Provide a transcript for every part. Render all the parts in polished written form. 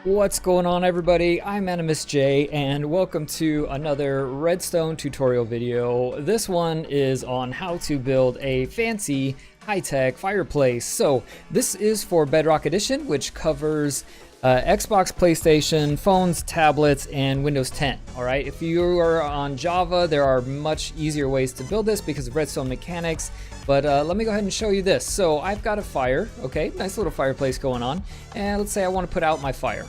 What's going on, everybody? I'm Animusj and welcome to another Redstone tutorial video. This one is on how to build a fancy high-tech fireplace. So this is for Bedrock Edition, which covers Xbox, PlayStation, phones, tablets, and Windows 10. All right, if you are on Java, there are much easier ways to build this because of Redstone mechanics. But let me go ahead and show you this. So I've got a fire, okay, nice little fireplace going on. And let's say I want to put out my fire.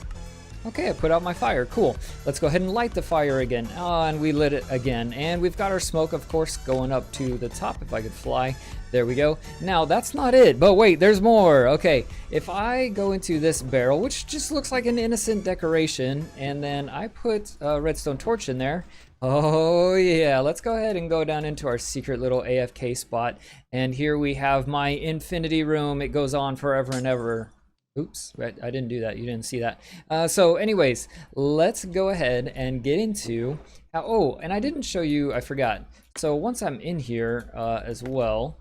Okay, I put out my fire, cool. Let's go ahead and light the fire again. And we lit it again. And we've got our smoke, of course, going up to the top, if I could fly. There we go. Now, that's not it, but wait, there's more. Okay, if I go into this barrel, which just looks like an innocent decoration, and then I put a redstone torch in there. Oh yeah, let's go ahead and go down into our secret little AFK spot. And here we have my infinity room. It goes on forever and ever. Oops, right, I didn't do that. You didn't see that. So anyways, let's go ahead and get into... oh, and I didn't show you, I forgot. So once I'm in here as well,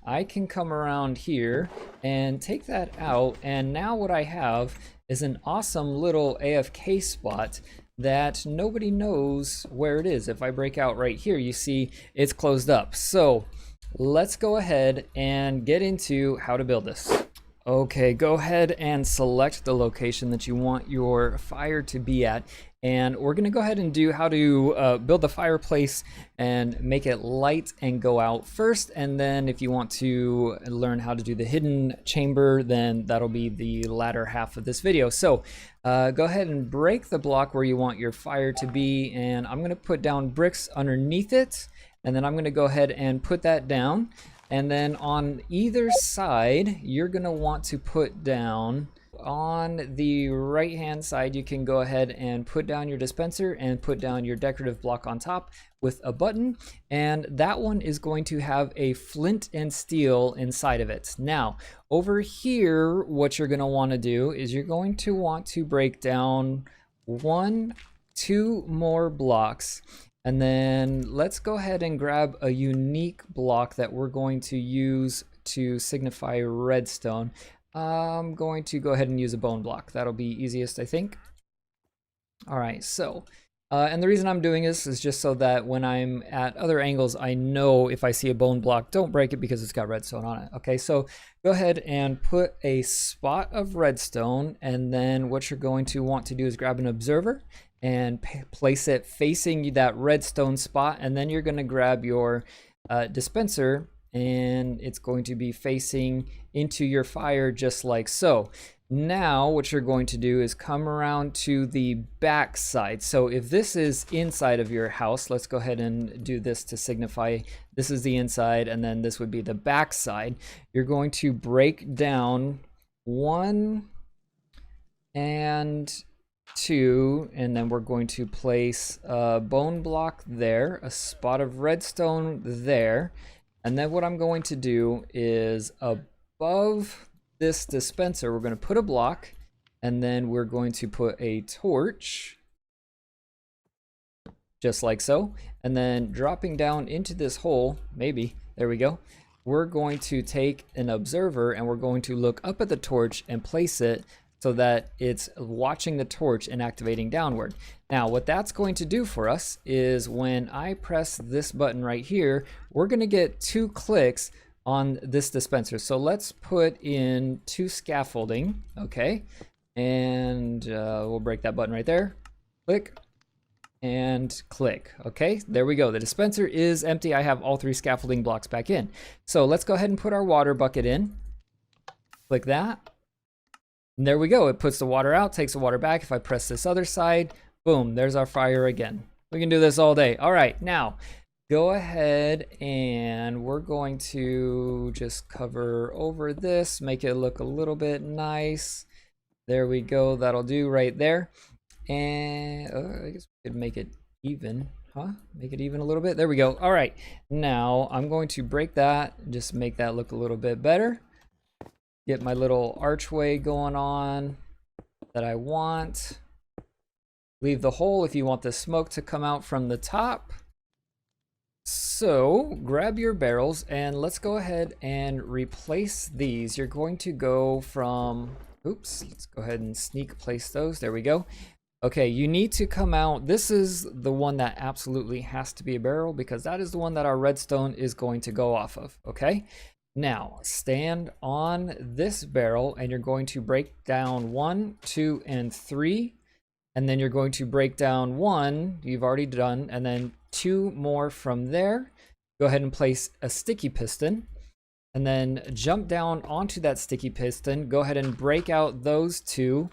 I can come around here and take that out. And now what I have is an awesome little AFK spot that nobody knows where it is. If I break out right here, you see it's closed up. So let's go ahead and get into how to build this. Okay, go ahead and select the location that you want your fire to be at. And we're gonna go ahead and do how to build the fireplace and make it light and go out first. And then if you want to learn how to do the hidden chamber, then that'll be the latter half of this video. So go ahead and break the block where you want your fire to be. And I'm gonna put down bricks underneath it. And then I'm gonna go ahead and put that down. And then on either side, you're gonna want to put down, on the right hand side, you can go ahead and put down your dispenser and put down your decorative block on top with a button. And that one is going to have a flint and steel inside of it. Now, over here, what you're gonna wanna do is you're going to want to break down two more blocks. And then let's go ahead and grab a unique block that we're going to use to signify redstone. I'm going to go ahead and use a bone block. That'll be easiest, I think. All right, so, and the reason I'm doing this is just so that when I'm at other angles, I know if I see a bone block, don't break it because it's got redstone on it. Okay, so go ahead and put a spot of redstone, and then what you're going to want to do is grab an observer and place it facing that redstone spot, and then you're going to grab your dispenser and it's going to be facing into your fire just like so. Now what you're going to do is come around to the back side. So if this is inside of your house, let's go ahead and do this to signify this is the inside, and then this would be the back side. You're going to break down 1 and 2, and then we're going to place a bone block there, a spot of redstone there, and then what I'm going to do is above this dispenser, we're going to put a block, and then we're going to put a torch, just like so, and then dropping down into this hole, maybe, there we go, we're going to take an observer and we're going to look up at the torch and place it so that it's watching the torch and activating downward. Now, what that's going to do for us is when I press this button right here, we're gonna get 2 clicks on this dispenser. So let's put in 2 scaffolding, okay? And we'll break that button right there. Click and click, okay? There we go, the dispenser is empty. I have all 3 scaffolding blocks back in. So let's go ahead and put our water bucket in. Click that. And there we go, it puts the water out, takes the water back. If I press this other side, boom, there's our fire again. We can do this all day. All right, now go ahead and we're going to just cover over this, make it look a little bit nice. There we go, that'll do right there. And I guess we could make it even, huh? Make it even a little bit. There we go. All right, now I'm going to break that, just make that look a little bit better. Get my little archway going on that I want. Leave the hole if you want the smoke to come out from the top. So grab your barrels and let's go ahead and replace these. You're going to go from Oops, let's go ahead and sneak place those. There we go. Okay, you need to come out. This is the one that absolutely has to be a barrel because that is the one that our redstone is going to go off of, okay? Now, stand on this barrel and you're going to break down 1, 2, and 3. And then you're going to break down 1, you've already done, and then 2 more from there. Go ahead and place a sticky piston. And then jump down onto that sticky piston. Go ahead and break out those 2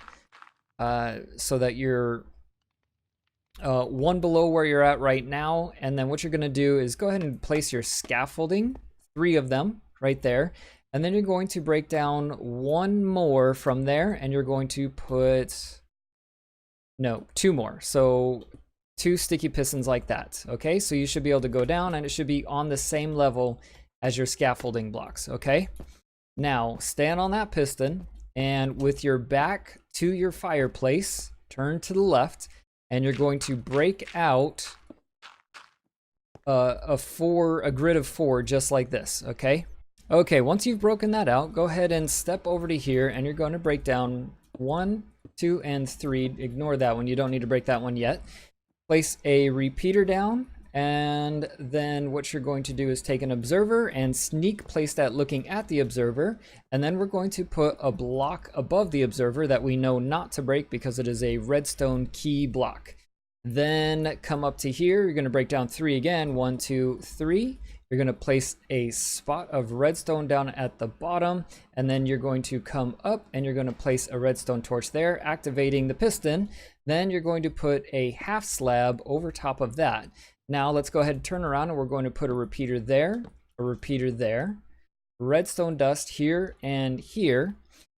so that you're one below where you're at right now. And then what you're going to do is go ahead and place your scaffolding, 3 of them right there. And then you're going to break down 1 more from there, and you're going to put, no, 2 more. So 2 sticky pistons like that. Okay, so you should be able to go down and it should be on the same level as your scaffolding blocks. Okay, now stand on that piston and with your back to your fireplace, turn to the left, and you're going to break out a grid of 4 just like this. Okay, once you've broken that out, go ahead and step over to here and you're going to break down 1, 2, and 3. Ignore that one, you don't need to break that one yet. Place a repeater down, and then what you're going to do is take an observer and sneak place that looking at the observer, and then we're going to put a block above the observer that we know not to break because it is a redstone key block. Then come up to here, you're going to break down 3 again, 1, 2, 3. You're going to place a spot of redstone down at the bottom, and then you're going to come up and you're going to place a redstone torch there, activating the piston. Then you're going to put a half slab over top of that. Now let's go ahead and turn around and we're going to put a repeater there, redstone dust here and here.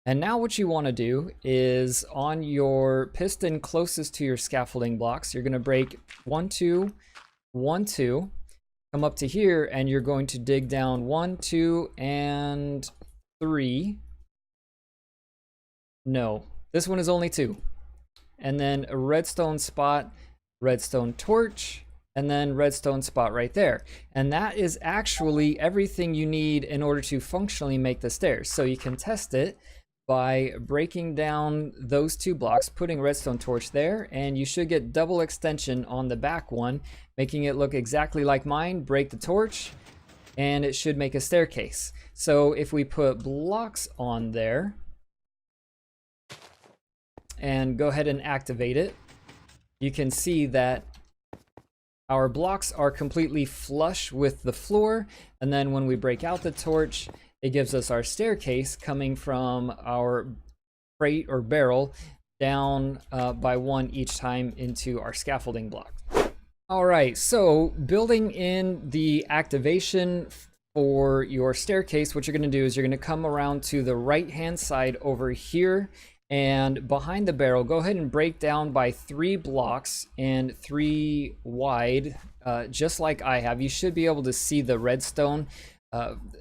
And now what you want to do is on your piston closest to your scaffolding blocks, you're going to break 1, 2, 1, 2, come up to here and you're going to dig down 1, 2, and 3. No, this one is only 2. And then a redstone spot, redstone torch, and then redstone spot right there. And that is actually everything you need in order to functionally make the stairs. So you can test it by breaking down those 2 blocks, putting redstone torch there, and you should get double extension on the back one, making it look exactly like mine. Break the torch, and it should make a staircase. So if we put blocks on there, and go ahead and activate it, you can see that our blocks are completely flush with the floor, and then when we break out the torch, it gives us our staircase coming from our crate or barrel down by 1 each time into our scaffolding block. All right, so building in the activation for your staircase, what you're going to do is you're going to come around to the right hand side over here, and behind the barrel, go ahead and break down by 3 blocks and 3 wide, just like I have. You should be able to see the redstone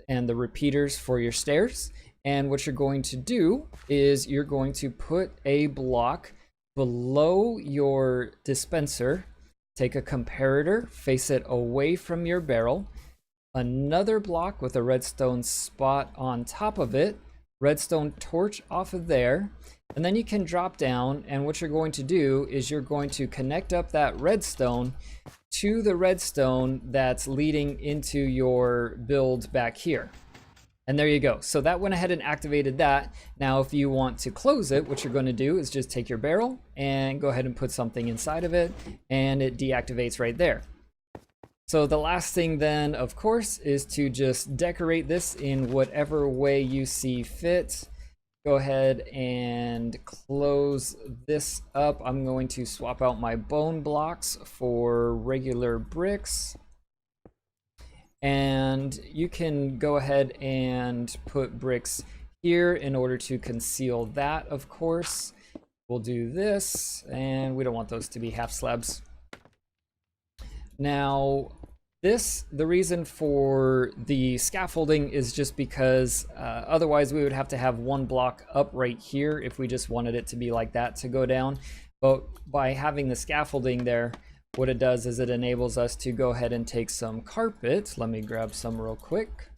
and the repeaters for your stairs. And what you're going to do is you're going to put a block below your dispenser, take a comparator, face it away from your barrel, another block with a redstone spot on top of it, redstone torch off of there, and then you can drop down, and what you're going to do is you're going to connect up that redstone to the redstone that's leading into your build back here. And there you go. So that went ahead and activated that. Now if you want to close it, what you're going to do is just take your barrel and go ahead and put something inside of it, and it deactivates right there. So the last thing then, of course, is to just decorate this in whatever way you see fit. Go ahead and close this up. I'm going to swap out my bone blocks for regular bricks. And you can go ahead and put bricks here in order to conceal that, of course. We'll do this, and we don't want those to be half slabs. Now, the reason for the scaffolding is just because otherwise we would have to have 1 block up right here if we just wanted it to be like that to go down. But by having the scaffolding there, what it does is it enables us to go ahead and take some carpet. Let me grab some real quick.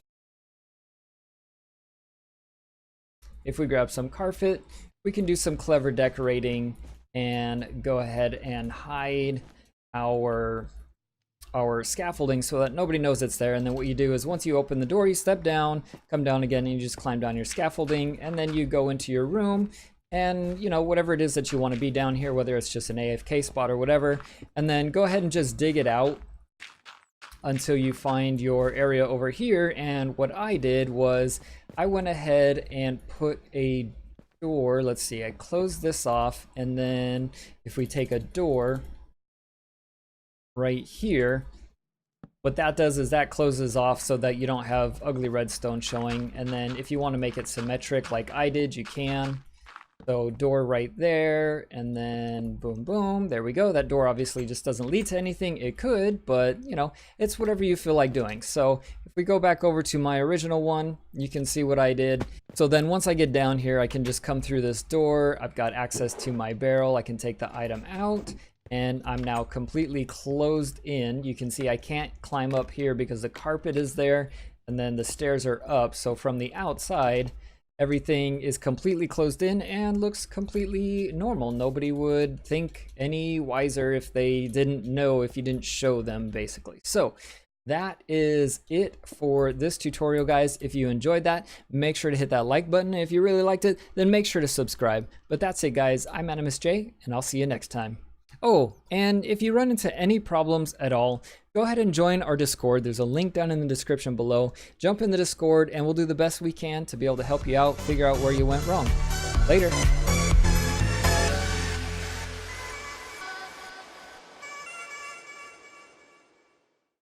If we grab some carpet, we can do some clever decorating and go ahead and hide our scaffolding so that nobody knows it's there. And then what you do is once you open the door, you step down, come down again, and you just climb down your scaffolding, and then you go into your room and, you know, whatever it is that you want to be down here, whether it's just an AFK spot or whatever, and then go ahead and just dig it out until you find your area over here. And what I did was I went ahead and put a door. Let's see, I closed this off, and then if we take a door right here, what that does is that closes off so that you don't have ugly redstone showing. And then if you want to make it symmetric like I did, you can. So door right there, and then boom, boom, there we go. That door obviously just doesn't lead to anything. It could, but you know, it's whatever you feel like doing. So if we go back over to my original one, you can see what I did. So then once I get down here, I can just come through this door. I've got access to my barrel. I can take the item out, and I'm now completely closed in. You can see I can't climb up here because the carpet is there, and then the stairs are up. So from the outside, everything is completely closed in and looks completely normal. Nobody would think any wiser if they didn't know, if you didn't show them, basically. So that is it for this tutorial, guys. If you enjoyed that, make sure to hit that like button. If you really liked it, then make sure to subscribe. But that's it, guys. I'm Animusj, and I'll see you next time. Oh, and if you run into any problems at all, go ahead and join our Discord. There's a link down in the description below. Jump in the Discord and we'll do the best we can to be able to help you out, figure out where you went wrong. Later.